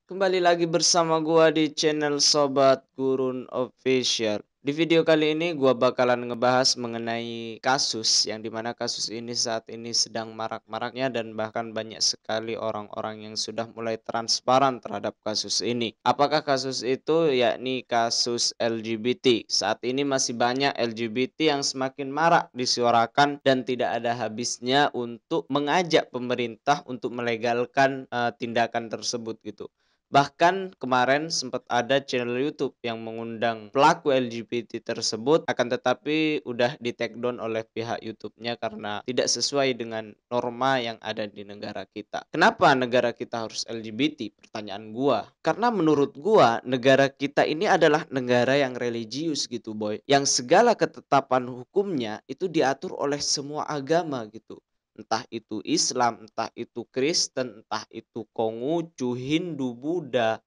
Kembali lagi bersama gua di channel Sobat Gurun Official. Di video kali ini gua bakalan ngebahas mengenai kasus yang dimana kasus ini saat ini sedang marak-maraknya dan bahkan banyak sekali orang-orang yang sudah mulai transparan terhadap kasus ini. Apakah kasus itu yakni kasus LGBT? Saat ini masih banyak LGBT yang semakin marak disuarakan dan tidak ada habisnya untuk mengajak pemerintah untuk melegalkan tindakan tersebut gitu. Bahkan kemarin sempat ada channel YouTube yang mengundang pelaku LGBT tersebut, akan tetapi udah di-take down oleh pihak YouTube-nya karena tidak sesuai dengan norma yang ada di negara kita. Kenapa negara kita harus LGBT? Pertanyaan gua. Karena menurut gua negara kita ini adalah negara yang religius gitu, boy. Yang segala ketetapan hukumnya itu diatur oleh semua agama gitu. Entah itu Islam, entah itu Kristen, entah itu Konghucu, Hindu, Buddha,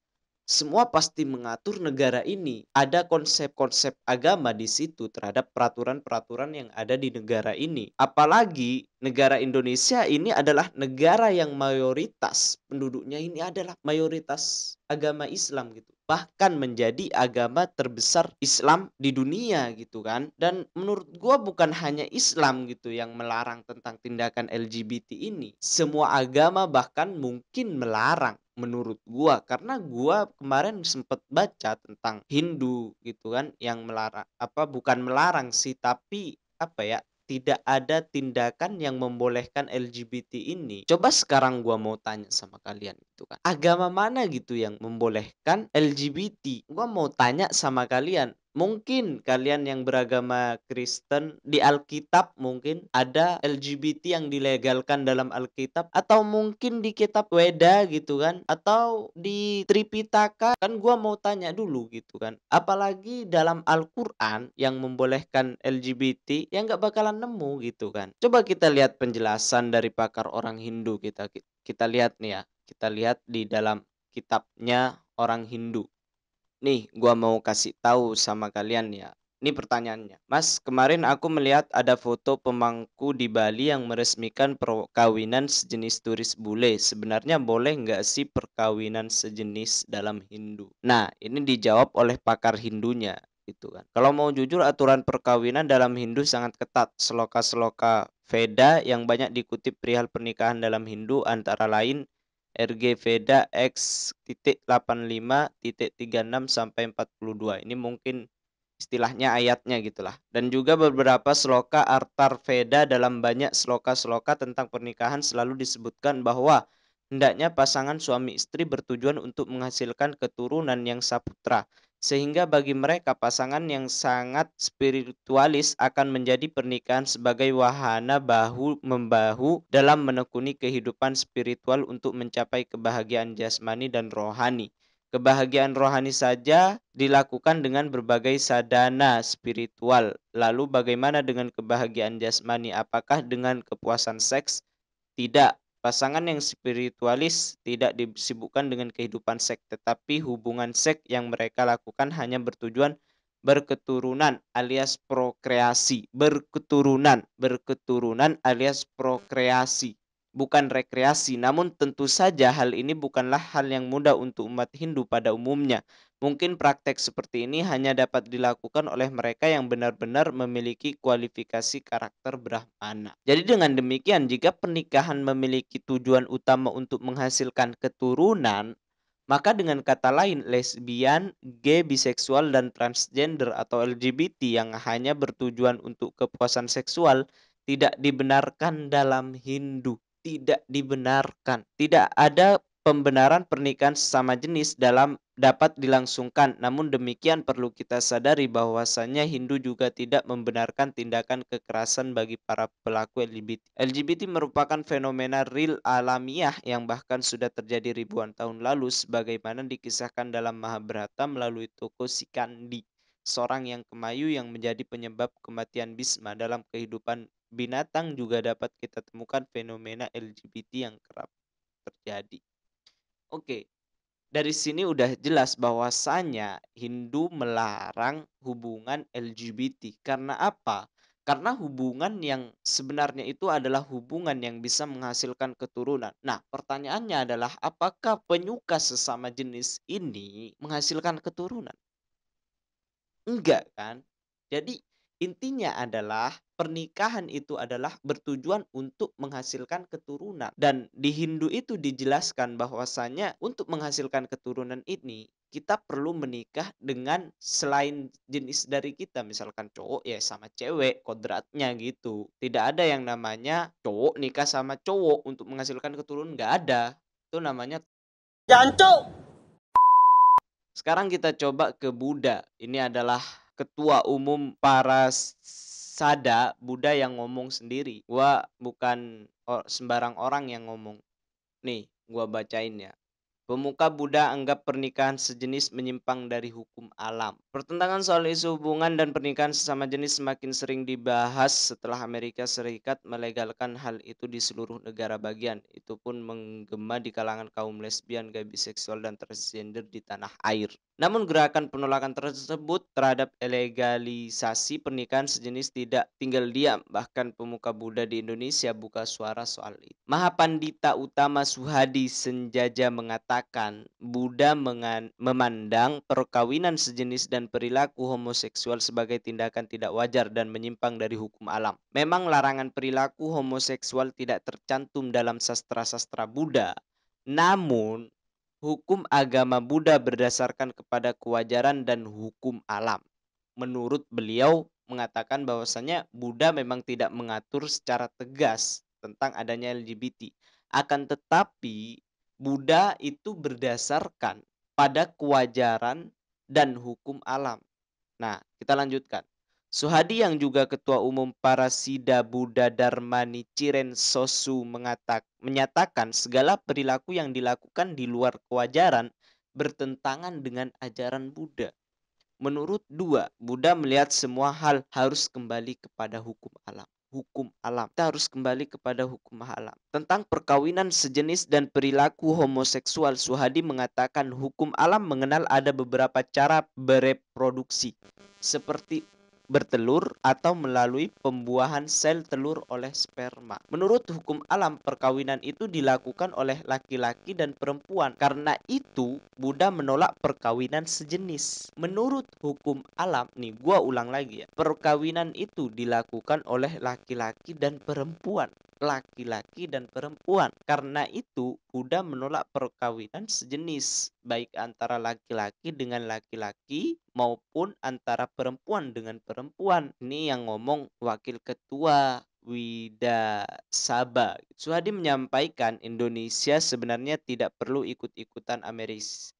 semua pasti mengatur negara ini. Ada konsep-konsep agama di situ terhadap peraturan-peraturan yang ada di negara ini. Apalagi negara Indonesia ini adalah negara yang mayoritas penduduknya ini adalah mayoritas agama Islam gitu. Bahkan menjadi agama terbesar Islam di dunia gitu kan. Dan menurut gua bukan hanya Islam gitu yang melarang tentang tindakan LGBT ini. Semua agama bahkan mungkin melarang menurut gua, karena gua kemarin sempet baca tentang Hindu gitu kan yang melarang apa, bukan melarang sih, tapi apa ya, tidak ada tindakan yang membolehkan LGBT ini. Coba sekarang gua mau tanya sama kalian gitu kan, agama mana gitu yang membolehkan LGBT? Gua mau tanya sama kalian, mungkin kalian yang beragama Kristen di Alkitab mungkin ada LGBT yang dilegalkan dalam Alkitab, atau mungkin di kitab Weda gitu kan, atau di Tripitaka kan. Gua mau tanya dulu gitu kan. Apalagi dalam Al-Qur'an yang membolehkan LGBT yang nggak bakalan nemu gitu kan. Coba kita lihat penjelasan dari pakar orang Hindu, kita lihat nih ya. Kita lihat di dalam kitabnya orang Hindu. Nih, gua mau kasih tahu sama kalian ya. Ini pertanyaannya. Mas, kemarin aku melihat ada foto pemangku di Bali yang meresmikan perkawinan sejenis turis bule. Sebenarnya boleh nggak sih perkawinan sejenis dalam Hindu? Nah, ini dijawab oleh pakar Hindunya gitu kan. Kalau mau jujur, aturan perkawinan dalam Hindu sangat ketat. Seloka-seloka Veda yang banyak dikutip perihal pernikahan dalam Hindu antara lain RG Veda X.85.36 sampai 42. Ini mungkin istilahnya ayatnya gitulah. Dan juga beberapa sloka Artar Veda. Dalam banyak sloka-sloka tentang pernikahan selalu disebutkan bahwa hendaknya pasangan suami istri bertujuan untuk menghasilkan keturunan yang saputra. Sehingga bagi mereka pasangan yang sangat spiritualis akan menjadi pernikahan sebagai wahana bahu-membahu dalam menekuni kehidupan spiritual untuk mencapai kebahagiaan jasmani dan rohani. Kebahagiaan rohani saja dilakukan dengan berbagai sadana spiritual. Lalu bagaimana dengan kebahagiaan jasmani? Apakah dengan kepuasan seks? Tidak. Pasangan yang spiritualis tidak disibukkan dengan kehidupan seks, tetapi hubungan seks yang mereka lakukan hanya bertujuan berketurunan alias prokreasi. Berketurunan alias prokreasi, bukan rekreasi. Namun tentu saja hal ini bukanlah hal yang mudah untuk umat Hindu pada umumnya. Mungkin praktek seperti ini hanya dapat dilakukan oleh mereka yang benar-benar memiliki kualifikasi karakter Brahmana. Jadi dengan demikian, jika pernikahan memiliki tujuan utama untuk menghasilkan keturunan, maka dengan kata lain lesbian, gay, biseksual, dan transgender atau LGBT yang hanya bertujuan untuk kepuasan seksual tidak dibenarkan dalam Hindu. Tidak dibenarkan. Tidak ada pembenaran pernikahan sesama jenis dapat dilangsungkan. Namun demikian perlu kita sadari bahwasannya Hindu juga tidak membenarkan tindakan kekerasan bagi para pelaku LGBT. LGBT merupakan fenomena real alamiah yang bahkan sudah terjadi ribuan tahun lalu, sebagaimana dikisahkan dalam Mahabharata melalui tokoh Sikandi, seorang yang kemayu yang menjadi penyebab kematian Bhisma. Dalam kehidupan binatang juga dapat kita temukan fenomena LGBT yang kerap terjadi. Oke, dari sini udah jelas bahwasanya Hindu melarang hubungan LGBT. Karena apa? Karena hubungan yang sebenarnya itu adalah hubungan yang bisa menghasilkan keturunan. Nah, pertanyaannya adalah apakah penyuka sesama jenis ini menghasilkan keturunan? Enggak kan? Jadi intinya adalah pernikahan itu adalah bertujuan untuk menghasilkan keturunan dan di Hindu itu dijelaskan bahwasanya untuk menghasilkan keturunan ini kita perlu menikah dengan selain jenis dari kita, misalkan cowok ya sama cewek kodratnya gitu. Tidak ada yang namanya cowok nikah sama cowok untuk menghasilkan keturunan, nggak ada. Itu namanya. Jancuk. Sekarang kita coba ke Buddha. Ini adalah ketua umum para sada Buddha yang ngomong sendiri. Gua bukan sembarang orang yang ngomong. Nih, gua bacain ya. Pemuka Buddha anggap pernikahan sejenis menyimpang dari hukum alam. Pertentangan soal isu hubungan dan pernikahan sesama jenis semakin sering dibahas setelah Amerika Serikat melegalkan hal itu di seluruh negara bagian. Itu pun menggema di kalangan kaum lesbian, gay, biseksual, dan transgender di tanah air. Namun gerakan penolakan tersebut terhadap legalisasi pernikahan sejenis tidak tinggal diam. Bahkan pemuka Buddha di Indonesia buka suara soal itu. Mahapandita Utama Suhadi Senjaja mengatakan Buddha memandang perkawinan sejenis dan perilaku homoseksual sebagai tindakan tidak wajar dan menyimpang dari hukum alam. Memang larangan perilaku homoseksual tidak tercantum dalam sastra-sastra Buddha. Namun hukum agama Buddha berdasarkan kepada kewajaran dan hukum alam. Menurut beliau mengatakan bahwasanya Buddha memang tidak mengatur secara tegas tentang adanya LGBT. Akan tetapi Buddha itu berdasarkan pada kewajaran dan hukum alam. Nah, kita lanjutkan. Suhadi yang juga ketua umum para Siddha Buddha Dharma Nichiren Sosu menyatakan segala perilaku yang dilakukan di luar kewajaran bertentangan dengan ajaran Buddha. Menurut Buddha melihat semua hal harus kembali kepada hukum alam. Hukum alam. Kita harus kembali kepada hukum alam. Tentang perkawinan sejenis dan perilaku homoseksual, Suhadi mengatakan hukum alam mengenal ada beberapa cara bereproduksi, seperti bertelur atau melalui pembuahan sel telur oleh sperma. Menurut hukum alam, perkawinan itu dilakukan oleh laki-laki dan perempuan. Karena itu, Buddha menolak perkawinan sejenis. Menurut hukum alam, nih gua ulang lagi ya. Perkawinan itu dilakukan oleh laki-laki dan perempuan. Laki-laki dan perempuan. Karena itu, Buddha menolak perkawinan sejenis, baik antara laki-laki dengan laki-laki maupun antara perempuan dengan perempuan. Ini yang ngomong wakil ketua Wida Saba. Suhadi menyampaikan Indonesia sebenarnya tidak perlu ikut-ikutan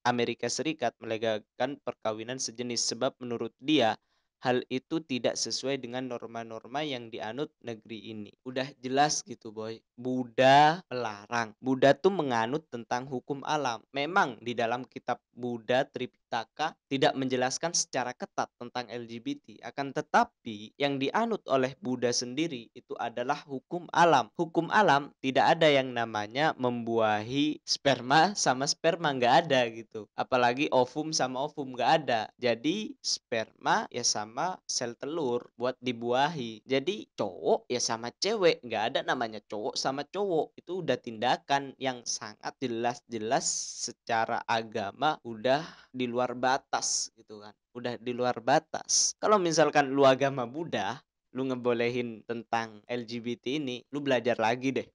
Amerika Serikat melegalkan perkawinan sejenis sebab menurut dia hal itu tidak sesuai dengan norma-norma yang dianut negeri ini. Udah jelas gitu boy. Buddha melarang. Buddha tuh menganut tentang hukum alam. Memang di dalam kitab Buddha Tripitaka tidak menjelaskan secara ketat tentang LGBT. Akan tetapi yang dianut oleh Buddha sendiri itu adalah hukum alam. Hukum alam tidak ada yang namanya membuahi sperma sama sperma, nggak ada gitu. Apalagi ovum sama ovum, nggak ada. Jadi sperma ya sama sel telur buat dibuahi. Jadi cowok ya sama cewek, nggak ada namanya cowok sama cowok. Itu udah tindakan yang sangat jelas-jelas secara agama udah di luar batas gitu kan. Udah di luar batas. Kalau misalkan lu agama Buddha, lu ngebolehin tentang LGBT ini, lu belajar lagi deh.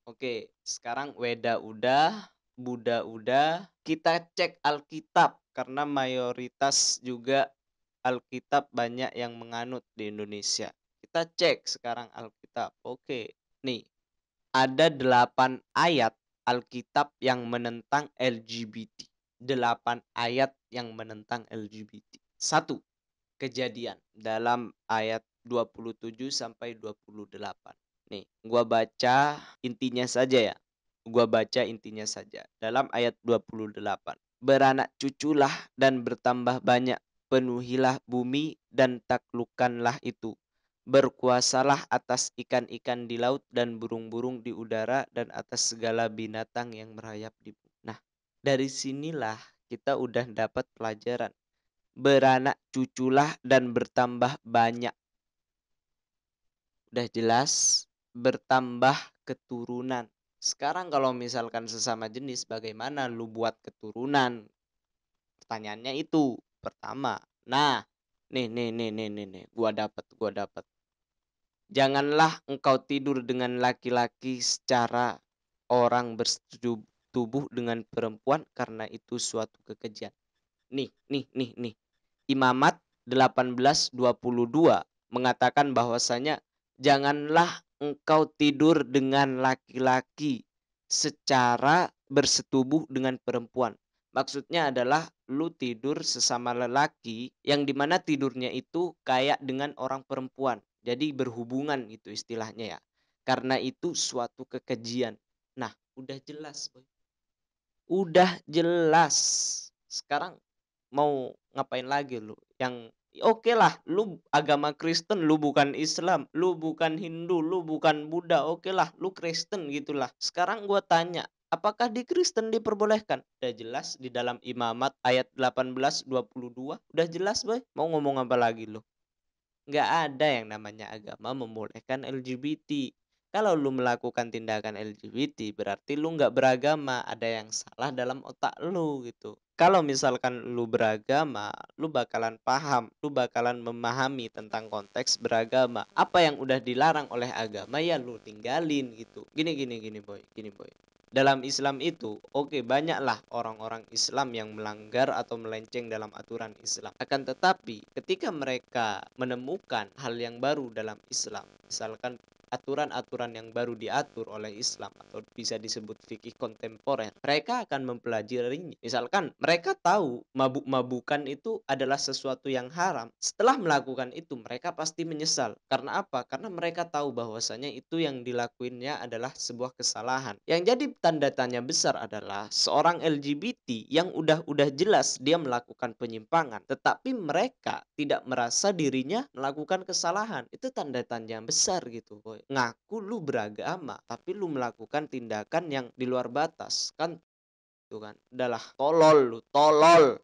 Oke, sekarang Weda udah, Buddha udah, kita cek Alkitab karena mayoritas juga Alkitab banyak yang menganut di Indonesia. Kita cek sekarang Alkitab. Oke, nih ada 8 ayat Alkitab yang menentang LGBT. 8 ayat yang menentang LGBT. 1. Kejadian dalam ayat 27 sampai 28. Nih, gua baca intinya saja ya. Gua baca intinya saja. Dalam ayat 28. Beranak cuculah dan bertambah banyak. Penuhilah bumi dan taklukkanlah itu. Berkuasalah atas ikan-ikan di laut dan burung-burung di udara dan atas segala binatang yang merayap di bumi. Nah, dari sinilah kita udah dapat pelajaran. Beranak cuculah dan bertambah banyak. Udah jelas bertambah keturunan. Sekarang kalau misalkan sesama jenis bagaimana lu buat keturunan? Pertanyaannya itu, pertama. Nah, nih, gua dapat. Janganlah engkau tidur dengan laki-laki secara orang bersetubuh dengan perempuan karena itu suatu kekejian. Nih. Imamat 18:22 mengatakan bahwasanya janganlah engkau tidur dengan laki-laki secara bersetubuh dengan perempuan. Maksudnya adalah lu tidur sesama lelaki yang dimana tidurnya itu kayak dengan orang perempuan. Jadi berhubungan gitu istilahnya ya. Karena itu suatu kekejian. Nah, udah jelas, Boy. Udah jelas. Sekarang mau ngapain lagi lu? Yang oke lah, lu agama Kristen, lu bukan Islam, lu bukan Hindu, lu bukan Buddha, oke lah, lu Kristen gitulah. Sekarang gua tanya, apakah di Kristen diperbolehkan? Udah jelas di dalam Imamat ayat 18:22, udah jelas, Boy. Mau ngomong apa lagi lu? Nggak ada yang namanya agama membolehkan LGBT. Kalau lu melakukan tindakan LGBT berarti lu nggak beragama, ada yang salah dalam otak lu gitu. Kalau misalkan lu beragama, lu bakalan paham, lu bakalan memahami tentang konteks beragama. Apa yang udah dilarang oleh agama ya lu tinggalin gitu. Gini boy. Dalam Islam itu, oke banyaklah orang-orang Islam yang melanggar atau melenceng dalam aturan Islam. Akan tetapi, ketika mereka menemukan hal yang baru dalam Islam, misalkan aturan-aturan yang baru diatur oleh Islam atau bisa disebut fikih kontemporer, mereka akan mempelajarinya. Misalkan mereka tahu mabuk-mabukan itu adalah sesuatu yang haram. Setelah melakukan itu, mereka pasti menyesal. Karena apa? Karena mereka tahu bahwasanya itu yang dilakuinnya adalah sebuah kesalahan. Yang jadi tanda tanya besar adalah seorang LGBT yang udah jelas dia melakukan penyimpangan, tetapi mereka tidak merasa dirinya melakukan kesalahan. Itu tanda tanya besar gitu, boy. Ngaku lu beragama, tapi lu melakukan tindakan yang di luar batas. Kan itu kan adalah tolol lu, tolol.